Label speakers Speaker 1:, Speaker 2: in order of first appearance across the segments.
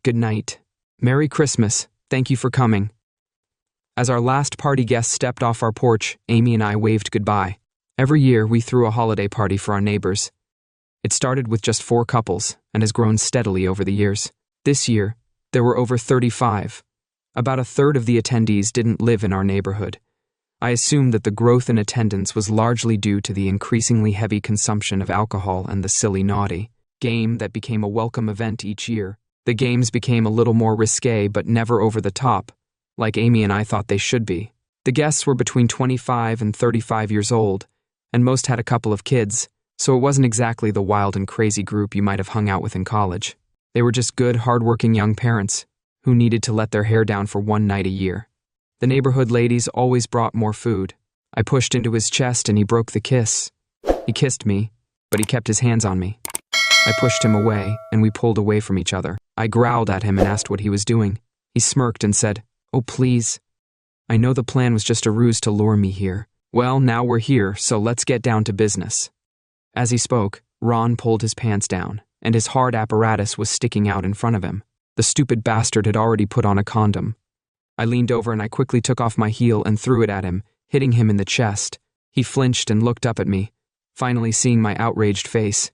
Speaker 1: Good night. Merry Christmas. Thank you for coming. As our last party guest stepped off our porch, Amy and I waved goodbye. Every year, we threw a holiday party for our neighbors. It started with just 4 couples and has grown steadily over the years. This year, there were over 35. About a third of the attendees didn't live in our neighborhood. I assumed that the growth in attendance was largely due to the increasingly heavy consumption of alcohol and the silly naughty game that became a welcome event each year. The games became a little more risque but never over the top, like Amy and I thought they should be. The guests were between 25 and 35 years old, and most had a couple of kids, so it wasn't exactly the wild and crazy group you might have hung out with in college. They were just good, hardworking young parents who needed to let their hair down for one night a year. The neighborhood ladies always brought more food. I pushed into his chest and he broke the kiss. He kissed me, but he kept his hands on me. I pushed him away, and we pulled away from each other. I growled at him and asked what he was doing. He smirked and said, "Oh, please. I know the plan was just a ruse to lure me here. Well, now we're here, so let's get down to business." As he spoke, Ron pulled his pants down, and his hard apparatus was sticking out in front of him. The stupid bastard had already put on a condom. I leaned over and I quickly took off my heel and threw it at him, hitting him in the chest. He flinched and looked up at me, finally seeing my outraged face.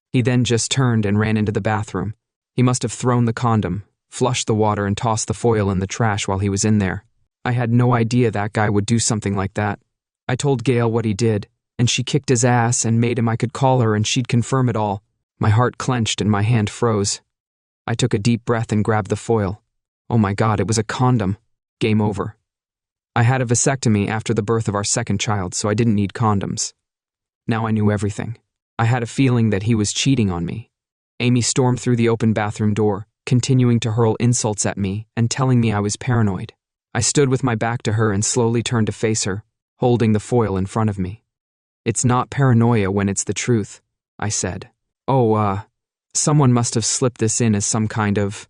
Speaker 1: He then just turned and ran into the bathroom. He must have thrown the condom, flushed the water, and tossed the foil in the trash while he was in there. I had no idea that guy would do something like that. I told Gail what he did, and she kicked his ass and made him I could call her and she'd confirm it all. My heart clenched and my hand froze. I took a deep breath and grabbed the foil. Oh my God, it was a condom. Game over. I had a vasectomy after the birth of our second child, so I didn't need condoms. Now I knew everything. I had a feeling that he was cheating on me. Amy stormed through the open bathroom door, continuing to hurl insults at me and telling me I was paranoid. I stood with my back to her and slowly turned to face her, holding the foil in front of me. "It's not paranoia when it's the truth," I said. Someone must have slipped this in as some kind of...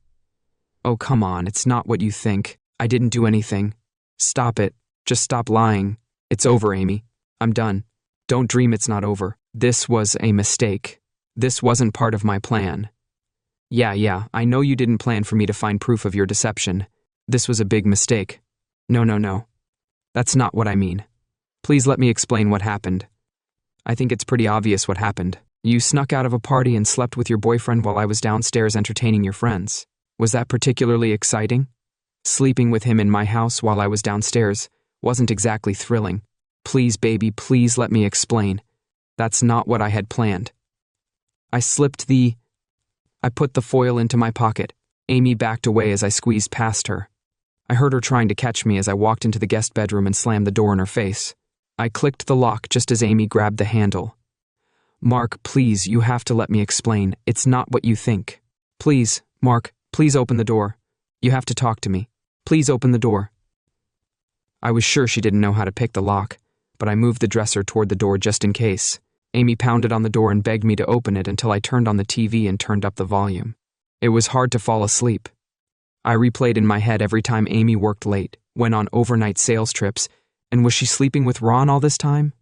Speaker 1: Oh, come on, it's not what you think. I didn't do anything. Stop it. Just stop lying. It's over, Amy. I'm done. Don't dream it's not over. This was a mistake. This wasn't part of my plan. Yeah, I know you didn't plan for me to find proof of your deception. This was a big mistake. No. That's not what I mean. Please let me explain what happened. I think it's pretty obvious what happened. You snuck out of a party and slept with your boyfriend while I was downstairs entertaining your friends. Was that particularly exciting? Sleeping with him in my house while I was downstairs wasn't exactly thrilling. Please, baby, please let me explain. That's not what I had planned. I put the foil into my pocket. Amy backed away as I squeezed past her. I heard her trying to catch me as I walked into the guest bedroom and slammed the door in her face. I clicked the lock just as Amy grabbed the handle. "Mark, please, you have to let me explain. It's not what you think. Please, Mark, please open the door. You have to talk to me. Please open the door." I was sure she didn't know how to pick the lock, but I moved the dresser toward the door just in case. Amy pounded on the door and begged me to open it until I turned on the TV and turned up the volume. It was hard to fall asleep. I replayed in my head every time Amy worked late, went on overnight sales trips, and was she sleeping with Ron all this time?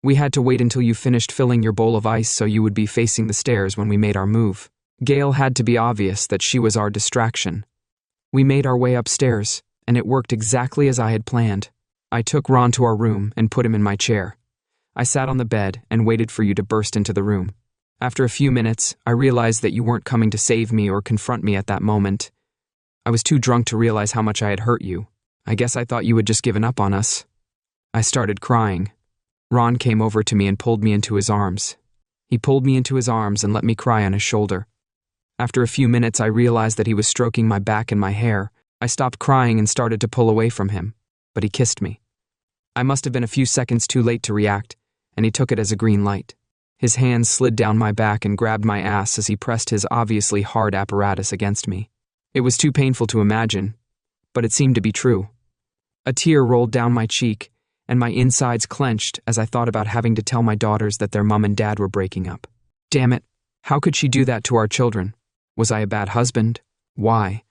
Speaker 1: We had to wait until you finished filling your bowl of ice so you would be facing the stairs when we made our move. Gail had to be obvious that she was our distraction. We made our way upstairs, and it worked exactly as I had planned. I took Ron to our room and put him in my chair. I sat on the bed and waited for you to burst into the room. After a few minutes, I realized that you weren't coming to save me or confront me at that moment. I was too drunk to realize how much I had hurt you. I guess I thought you had just given up on us. I started crying. Ron came over to me and pulled me into his arms. He pulled me into his arms and let me cry on his shoulder. After a few minutes, I realized that he was stroking my back and my hair. I stopped crying and started to pull away from him, but he kissed me. I must have been a few seconds too late to react, and he took it as a green light. His hands slid down my back and grabbed my ass as he pressed his obviously hard apparatus against me. It was too painful to imagine, but it seemed to be true. A tear rolled down my cheek, and my insides clenched as I thought about having to tell my daughters that their mom and dad were breaking up. Damn it, how could she do that to our children? Was I a bad husband? Why?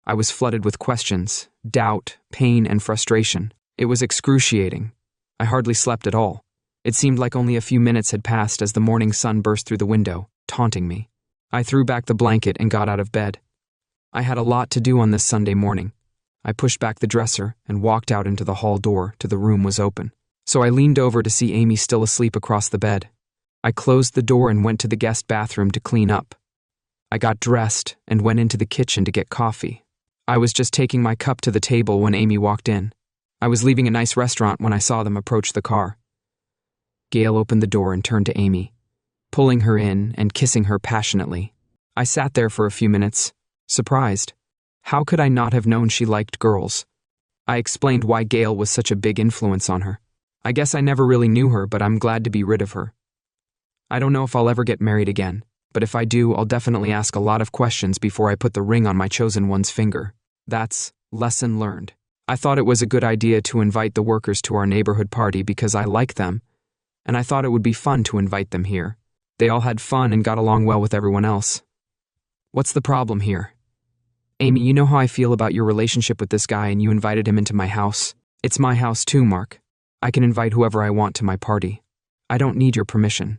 Speaker 1: I was flooded with questions, doubt, pain, and frustration. It was excruciating. I hardly slept at all. It seemed like only a few minutes had passed as the morning sun burst through the window, taunting me. I threw back the blanket and got out of bed. I had a lot to do on this Sunday morning. I pushed back the dresser and walked out into the hall door to the room was open. So I leaned over to see Amy still asleep across the bed. I closed the door and went to the guest bathroom to clean up. I got dressed and went into the kitchen to get coffee. I was just taking my cup to the table when Amy walked in. I was leaving a nice restaurant when I saw them approach the car. Gail opened the door and turned to Amy, pulling her in and kissing her passionately. I sat there for a few minutes, surprised. How could I not have known she liked girls? I explained why Gail was such a big influence on her. I guess I never really knew her, but I'm glad to be rid of her. I don't know if I'll ever get married again, but if I do, I'll definitely ask a lot of questions before I put the ring on my chosen one's finger. That's lesson learned. I thought it was a good idea to invite the workers to our neighborhood party because I like them, and I thought it would be fun to invite them here. They all had fun and got along well with everyone else. What's the problem here? Amy, you know how I feel about your relationship with this guy and you invited him into my house. It's my house too, Mark. I can invite whoever I want to my party. I don't need your permission.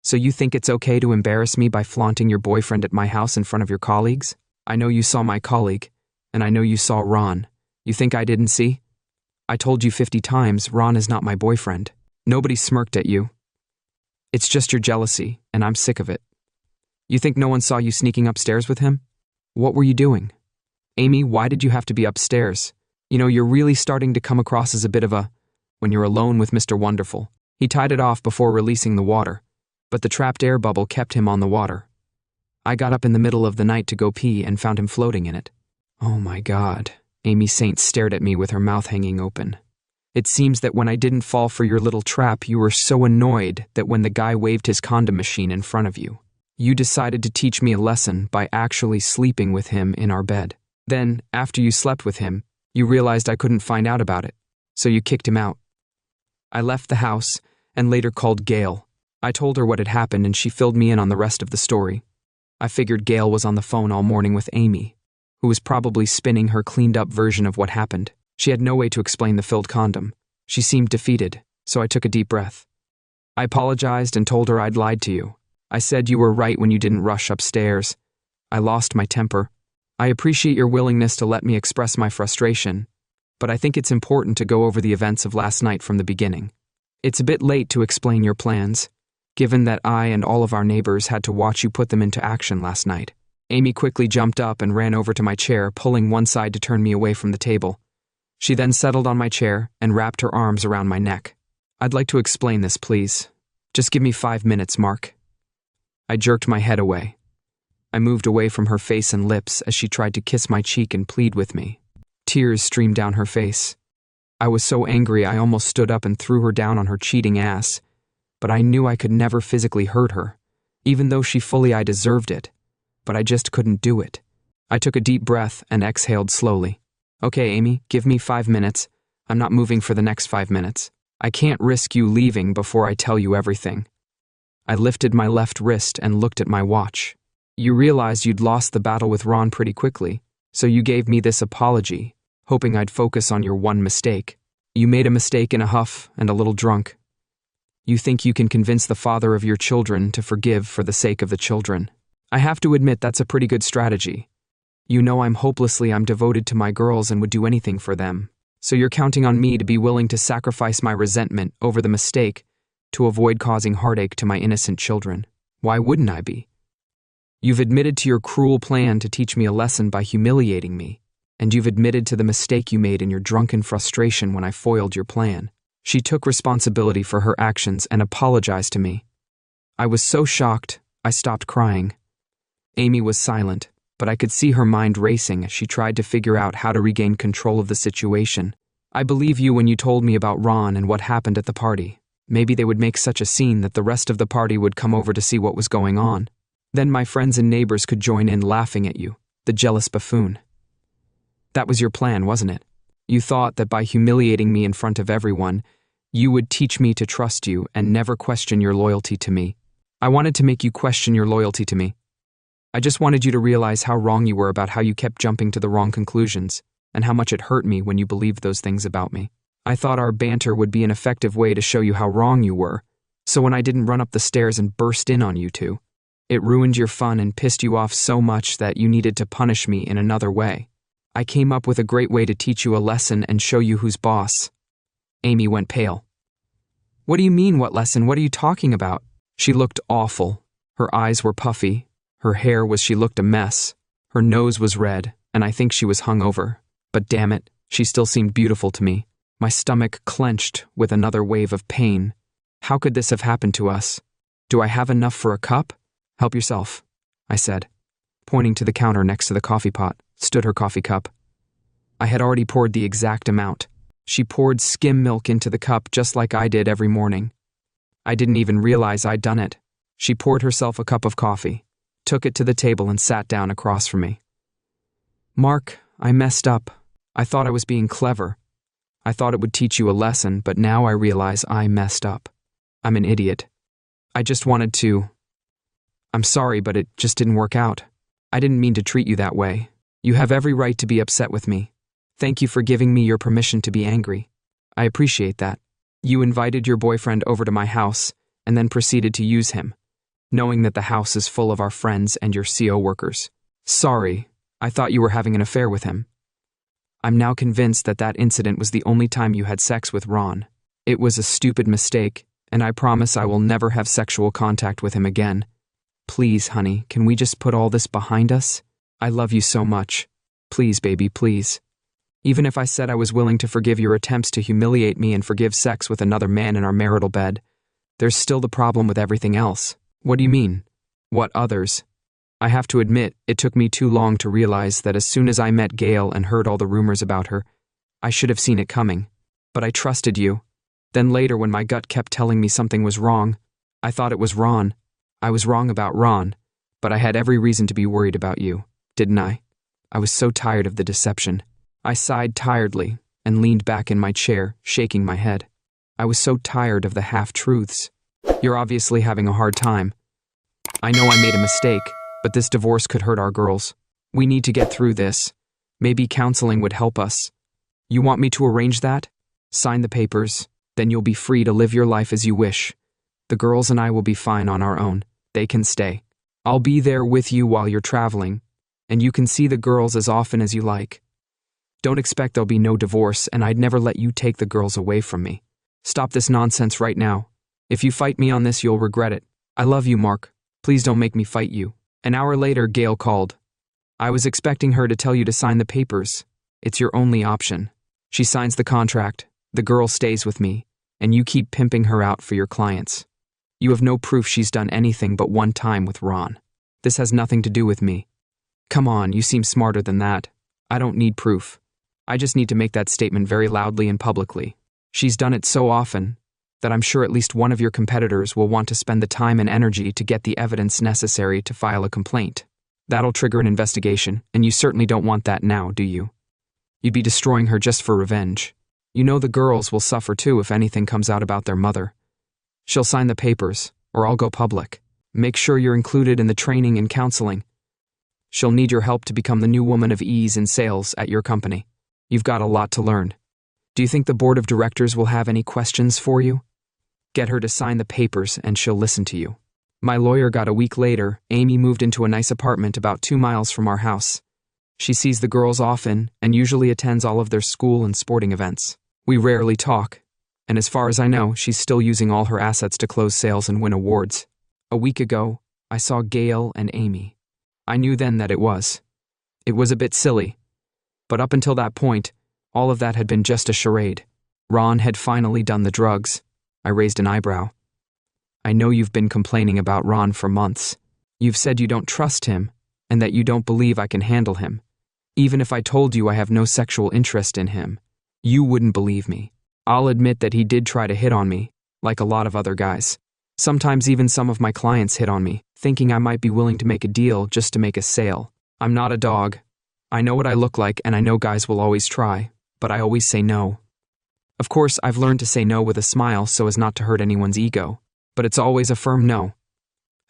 Speaker 1: So you think it's okay to embarrass me by flaunting your boyfriend at my house in front of your colleagues? I know you saw my colleague, and I know you saw Ron. You think I didn't see? I told you 50 times Ron is not my boyfriend. Nobody smirked at you. It's just your jealousy, and I'm sick of it. You think no one saw you sneaking upstairs with him? What were you doing? Amy, why did you have to be upstairs? You know, you're really starting to come across as a bit of a... When you're alone with Mr. Wonderful. He tied it off before releasing the water, but the trapped air bubble kept him on the water. I got up in the middle of the night to go pee and found him floating in it. Oh my God. Amy Saint stared at me with her mouth hanging open. It seems that when I didn't fall for your little trap, you were so annoyed that when the guy waved his condom machine in front of you, you decided to teach me a lesson by actually sleeping with him in our bed. Then, after you slept with him, you realized I couldn't find out about it, so you kicked him out. I left the house and later called Gail. I told her what had happened and she filled me in on the rest of the story. I figured Gail was on the phone all morning with Amy, who was probably spinning her cleaned-up version of what happened. She had no way to explain the filled condom. She seemed defeated, so I took a deep breath. I apologized and told her I'd lied to you. I said you were right when you didn't rush upstairs. I lost my temper. I appreciate your willingness to let me express my frustration, but I think it's important to go over the events of last night from the beginning. It's a bit late to explain your plans, given that I and all of our neighbors had to watch you put them into action last night. Amy quickly jumped up and ran over to my chair, pulling one side to turn me away from the table. She then settled on my chair and wrapped her arms around my neck. I'd like to explain this, please. Just give me 5 minutes, Mark. I jerked my head away. I moved away from her face and lips as she tried to kiss my cheek and plead with me. Tears streamed down her face. I was so angry I almost stood up and threw her down on her cheating ass, but I knew I could never physically hurt her, even though I deserved it, but I just couldn't do it. I took a deep breath and exhaled slowly. Okay, Amy, give me 5 minutes. I'm not moving for the next 5 minutes. I can't risk you leaving before I tell you everything. I lifted my left wrist and looked at my watch. You realized you'd lost the battle with Ron pretty quickly, so you gave me this apology, hoping I'd focus on your one mistake. You made a mistake in a huff and a little drunk. You think you can convince the father of your children to forgive for the sake of the children. I have to admit that's a pretty good strategy. You know I'm devoted to my girls and would do anything for them. So you're counting on me to be willing to sacrifice my resentment over the mistake to avoid causing heartache to my innocent children. Why wouldn't I be? You've admitted to your cruel plan to teach me a lesson by humiliating me, and you've admitted to the mistake you made in your drunken frustration when I foiled your plan. She took responsibility for her actions and apologized to me. I was so shocked, I stopped crying. Amy was silent, but I could see her mind racing as she tried to figure out how to regain control of the situation. I believe you when you told me about Ron and what happened at the party. Maybe they would make such a scene that the rest of the party would come over to see what was going on. Then my friends and neighbors could join in laughing at you, the jealous buffoon. That was your plan, wasn't it? You thought that by humiliating me in front of everyone, you would teach me to trust you and never question your loyalty to me. I wanted to make you question your loyalty to me. I just wanted you to realize how wrong you were about how you kept jumping to the wrong conclusions, and how much it hurt me when you believed those things about me. I thought our banter would be an effective way to show you how wrong you were, so when I didn't run up the stairs and burst in on you two, It ruined your fun and pissed you off so much that you needed to punish me in another way. I came up with a great way to teach you a lesson and show you who's boss." Amy went pale. "What do you mean, what lesson? What are you talking about?" She looked awful. Her eyes were puffy. Her hair she looked a mess. Her nose was red, and I think she was hungover. But damn it, she still seemed beautiful to me. My stomach clenched with another wave of pain. How could this have happened to us? "Do I have enough for a cup?" "Help yourself," I said. Pointing to the counter next to the coffee pot, stood her coffee cup. I had already poured the exact amount. She poured skim milk into the cup just like I did every morning. I didn't even realize I'd done it. She poured herself a cup of coffee, took it to the table and sat down across from me. "Mark, I messed up. I thought I was being clever. I thought it would teach you a lesson, but now I realize I messed up. I'm an idiot. I just wanted to. I'm sorry, but it just didn't work out. I didn't mean to treat you that way. You have every right to be upset with me. Thank you for giving me your permission to be angry. I appreciate that. You invited your boyfriend over to my house and then proceeded to use him, knowing that the house is full of our friends and your CO workers. Sorry, I thought you were having an affair with him. I'm now convinced that that incident was the only time you had sex with Ron. It was a stupid mistake, and I promise I will never have sexual contact with him again. Please, honey, can we just put all this behind us? I love you so much. Please, baby, please. Even if I said I was willing to forgive your attempts to humiliate me and forgive sex with another man in our marital bed, there's still the problem with everything else. What do you mean? What others? I have to admit, it took me too long to realize that as soon as I met Gail and heard all the rumors about her, I should have seen it coming. But I trusted you. Then later, when my gut kept telling me something was wrong, I thought it was Ron. I was wrong about Ron, but I had every reason to be worried about you, didn't I? I was so tired of the deception. I sighed tiredly and leaned back in my chair, shaking my head. I was so tired of the half-truths. You're obviously having a hard time. I know I made a mistake, but this divorce could hurt our girls. We need to get through this. Maybe counseling would help us. You want me to arrange that? Sign the papers, then you'll be free to live your life as you wish. The girls and I will be fine on our own. They can stay. I'll be there with you while you're traveling, and you can see the girls as often as you like. Don't expect there'll be no divorce, and I'd never let you take the girls away from me. Stop this nonsense right now. If you fight me on this, you'll regret it. I love you, Mark. Please don't make me fight you. An hour later, Gail called. I was expecting her to tell you to sign the papers. It's your only option. She signs the contract, the girl stays with me, and you keep pimping her out for your clients. You have no proof she's done anything but one time with Ron. This has nothing to do with me. Come on, you seem smarter than that. I don't need proof. I just need to make that statement very loudly and publicly. She's done it so often that I'm sure at least one of your competitors will want to spend the time and energy to get the evidence necessary to file a complaint. That'll trigger an investigation, and you certainly don't want that now, do you? You'd be destroying her just for revenge. You know the girls will suffer too if anything comes out about their mother. She'll sign the papers, or I'll go public. Make sure you're included in the training and counseling. She'll need your help to become the new woman of ease in sales at your company. You've got a lot to learn. Do you think the board of directors will have any questions for you? Get her to sign the papers and she'll listen to you. My lawyer got a week later. Amy moved into a nice apartment about 2 miles from our house. She sees the girls often and usually attends all of their school and sporting events. We rarely talk, and as far as I know, she's still using all her assets to close sales and win awards. A week ago, I saw Gail and Amy. I knew then that it was a bit silly. But up until that point, all of that had been just a charade. Ron had finally done the drugs. I raised an eyebrow. I know you've been complaining about Ron for months. You've said you don't trust him, and that you don't believe I can handle him. Even if I told you I have no sexual interest in him, you wouldn't believe me. I'll admit that he did try to hit on me, like a lot of other guys. Sometimes even some of my clients hit on me, thinking I might be willing to make a deal just to make a sale. I'm not a dog. I know what I look like, and I know guys will always try, but I always say no. Of course, I've learned to say no with a smile so as not to hurt anyone's ego, but it's always a firm no.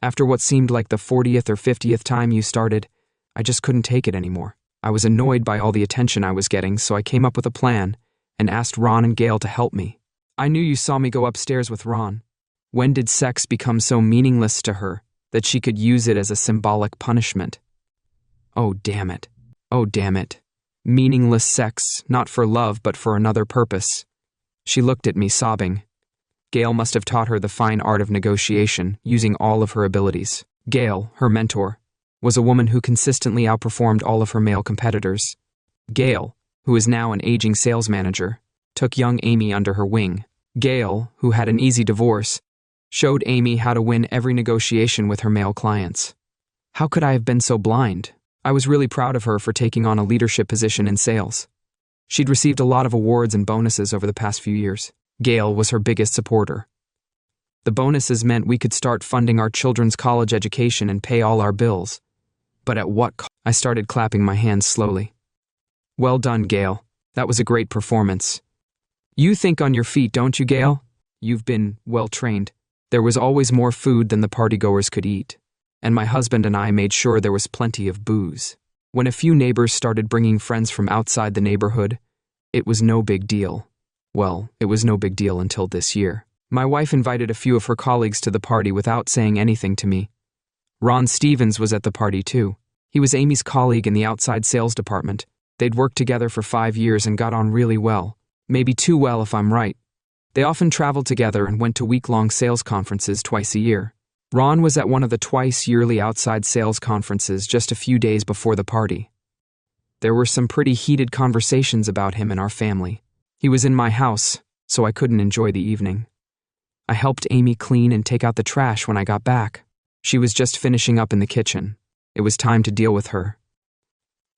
Speaker 1: After what seemed like the 40th or 50th time you started, I just couldn't take it anymore. I was annoyed by all the attention I was getting, so I came up with a plan and asked Ron and Gail to help me. I knew you saw me go upstairs with Ron. When did sex become so meaningless to her that she could use it as a symbolic punishment. Oh, damn it. Oh, damn it. Meaningless sex, not for love but for another purpose. She looked at me, sobbing. Gail must have taught her the fine art of negotiation, using all of her abilities. Gail, her mentor, was a woman who consistently outperformed all of her male competitors. Gail, who is now an aging sales manager, took young Amy under her wing. Gail, who had an easy divorce, showed Amy how to win every negotiation with her male clients. How could I have been so blind? I was really proud of her for taking on a leadership position in sales. She'd received a lot of awards and bonuses over the past few years. Gail was her biggest supporter. The bonuses meant we could start funding our children's college education and pay all our bills. But at what cost? I started clapping my hands slowly. Well done, Gail. That was a great performance. You think on your feet, don't you, Gail? You've been well trained. There was always more food than the partygoers could eat, and my husband and I made sure there was plenty of booze. When a few neighbors started bringing friends from outside the neighborhood, it was no big deal. Well, it was no big deal until this year. My wife invited a few of her colleagues to the party without saying anything to me. Ron Stevens was at the party too. He was Amy's colleague in the outside sales department. They'd worked together for 5 years and got on really well. Maybe too well if I'm right. They often traveled together and went to week-long sales conferences twice a year. Ron was at one of the twice-yearly outside sales conferences just a few days before the party. There were some pretty heated conversations about him and our family. He was in my house, so I couldn't enjoy the evening. I helped Amy clean and take out the trash when I got back. She was just finishing up in the kitchen. It was time to deal with her.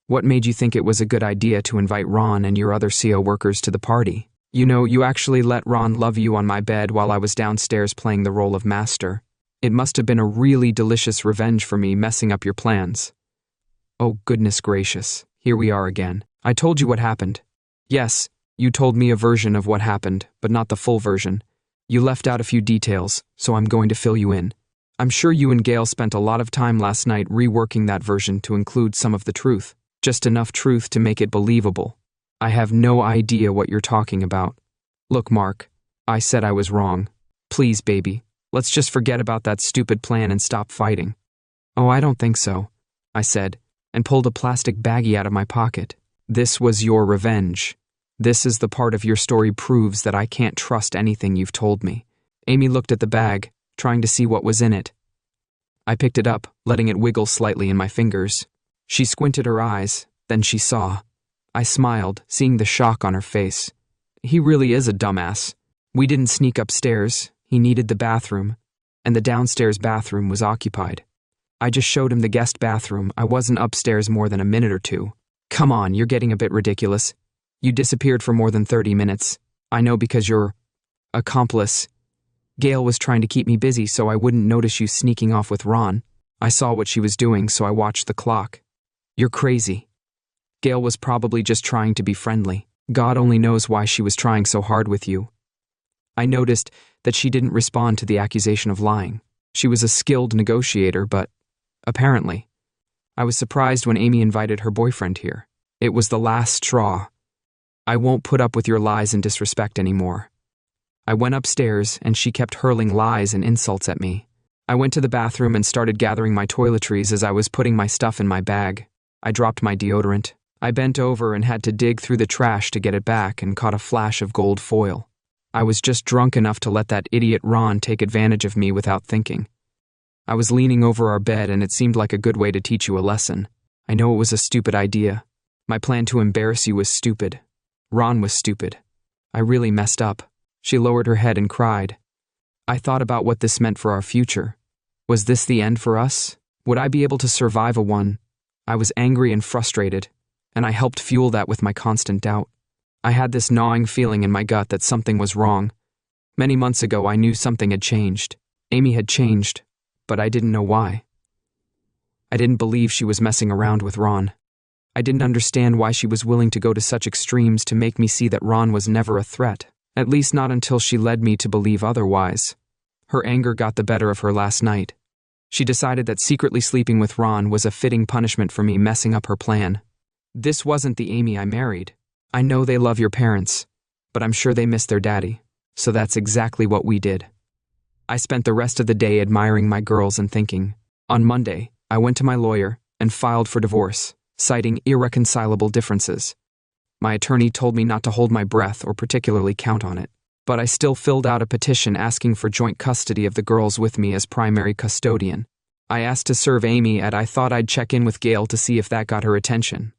Speaker 1: What made you think it was a good idea to invite Ron and your other CO workers to the party? You know, you actually let Ron love you on my bed while I was downstairs playing the role of master. It must have been a really delicious revenge for me messing up your plans. Oh, goodness gracious. Here we are again. I told you what happened. Yes, you told me a version of what happened, but not the full version. You left out a few details, so I'm going to fill you in. I'm sure you and Gail spent a lot of time last night reworking that version to include some of the truth. Just enough truth to make it believable. I have no idea what you're talking about. Look, Mark, I said I was wrong. Please, baby, let's just forget about that stupid plan and stop fighting. Oh, I don't think so, I said, and pulled a plastic baggie out of my pocket. This was your revenge. This is the part of your story proves that I can't trust anything you've told me. Amy looked at the bag, trying to see what was in it. I picked it up, letting it wiggle slightly in my fingers. She squinted her eyes, then she saw. I smiled, seeing the shock on her face. He really is a dumbass. We didn't sneak upstairs. He needed the bathroom, and the downstairs bathroom was occupied. I just showed him the guest bathroom. I wasn't upstairs more than a minute or two. Come on, you're getting a bit ridiculous. You disappeared for more than 30 minutes. I know because your accomplice. Gail was trying to keep me busy so I wouldn't notice you sneaking off with Ron. I saw what she was doing, so I watched the clock. You're crazy. Gail was probably just trying to be friendly. God only knows why she was trying so hard with you. I noticed that she didn't respond to the accusation of lying. She was a skilled negotiator, but apparently. I was surprised when Amy invited her boyfriend here. It was the last straw. I won't put up with your lies and disrespect anymore. I went upstairs and she kept hurling lies and insults at me. I went to the bathroom and started gathering my toiletries as I was putting my stuff in my bag. I dropped my deodorant. I bent over and had to dig through the trash to get it back and caught a flash of gold foil. I was just drunk enough to let that idiot Ron take advantage of me without thinking. I was leaning over our bed and it seemed like a good way to teach you a lesson. I know it was a stupid idea. My plan to embarrass you was stupid. Ron was stupid. I really messed up. She lowered her head and cried. I thought about what this meant for our future. Was this the end for us? Would I be able to survive a one? I was angry and frustrated, and I helped fuel that with my constant doubt. I had this gnawing feeling in my gut that something was wrong. Many months ago, I knew something had changed. Amy had changed, but I didn't know why. I didn't believe she was messing around with Ron. I didn't understand why she was willing to go to such extremes to make me see that Ron was never a threat, at least not until she led me to believe otherwise. Her anger got the better of her last night. She decided that secretly sleeping with Ron was a fitting punishment for me messing up her plan. This wasn't the Amy I married. I know they love your parents, but I'm sure they miss their daddy, so that's exactly what we did. I spent the rest of the day admiring my girls and thinking, On Monday, I went to my lawyer and filed for divorce, citing irreconcilable differences. My attorney told me not to hold my breath or particularly count on it, but I still filled out a petition asking for joint custody of the girls with me as primary custodian. I asked to serve Amy, and I thought I'd check in with Gail to see if that got her attention.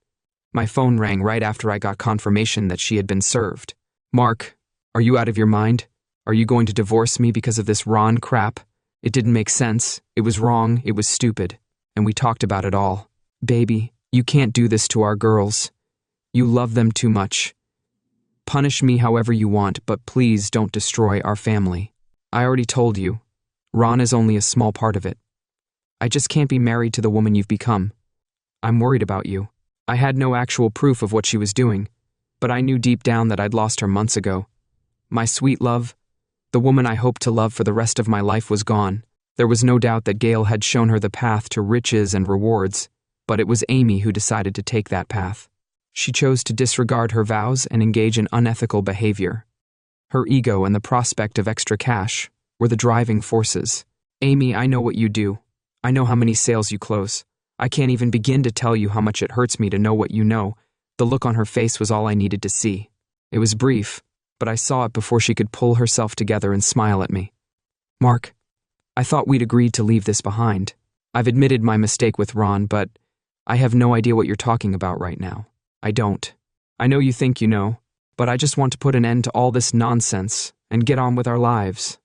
Speaker 1: My phone rang right after I got confirmation that she had been served. Mark, are you out of your mind? Are you going to divorce me because of this Ron crap? It didn't make sense, it was wrong, it was stupid, and we talked about it all. Baby, you can't do this to our girls. You love them too much. Punish me however you want, but please don't destroy our family. I already told you, Ron is only a small part of it. I just can't be married to the woman you've become. I'm worried about you. I had no actual proof of what she was doing, but I knew deep down that I'd lost her months ago. My sweet love, the woman I hoped to love for the rest of my life, was gone. There was no doubt that Gail had shown her the path to riches and rewards, but it was Amy who decided to take that path. She chose to disregard her vows and engage in unethical behavior. Her ego and the prospect of extra cash were the driving forces. Amy, I know what you do. I know how many sales you close. I can't even begin to tell you how much it hurts me to know what you know. The look on her face was all I needed to see. It was brief, but I saw it before she could pull herself together and smile at me. Mark, I thought we'd agreed to leave this behind. I've admitted my mistake with Ron, but I have no idea what you're talking about right now. I don't. I know you think you know, but I just want to put an end to all this nonsense and get on with our lives.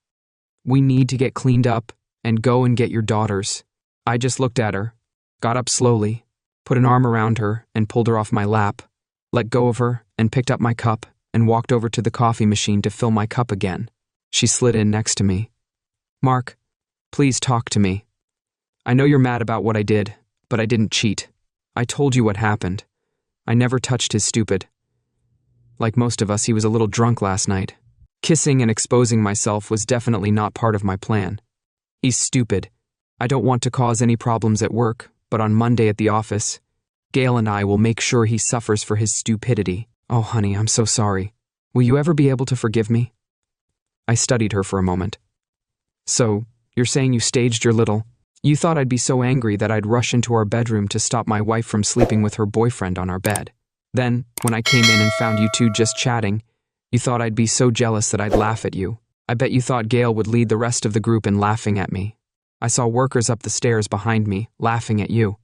Speaker 1: We need to get cleaned up and go and get your daughters. I just looked at her, got up slowly, put an arm around her and pulled her off my lap, let go of her and picked up my cup and walked over to the coffee machine to fill my cup again. She slid in next to me. Mark, please talk to me. I know you're mad about what I did, but I didn't cheat. I told you what happened. I never touched his stupid. Like most of us, he was a little drunk last night. Kissing and exposing myself was definitely not part of my plan. He's stupid. I don't want to cause any problems at work, but on Monday at the office, Gail and I will make sure he suffers for his stupidity. Oh, honey, I'm so sorry. Will you ever be able to forgive me? I studied her for a moment. So, you're saying you staged your little... You thought I'd be so angry that I'd rush into our bedroom to stop my wife from sleeping with her boyfriend on our bed. Then, when I came in and found you two just chatting, you thought I'd be so jealous that I'd laugh at you. I bet you thought Gail would lead the rest of the group in laughing at me. I saw workers up the stairs behind me, laughing at you.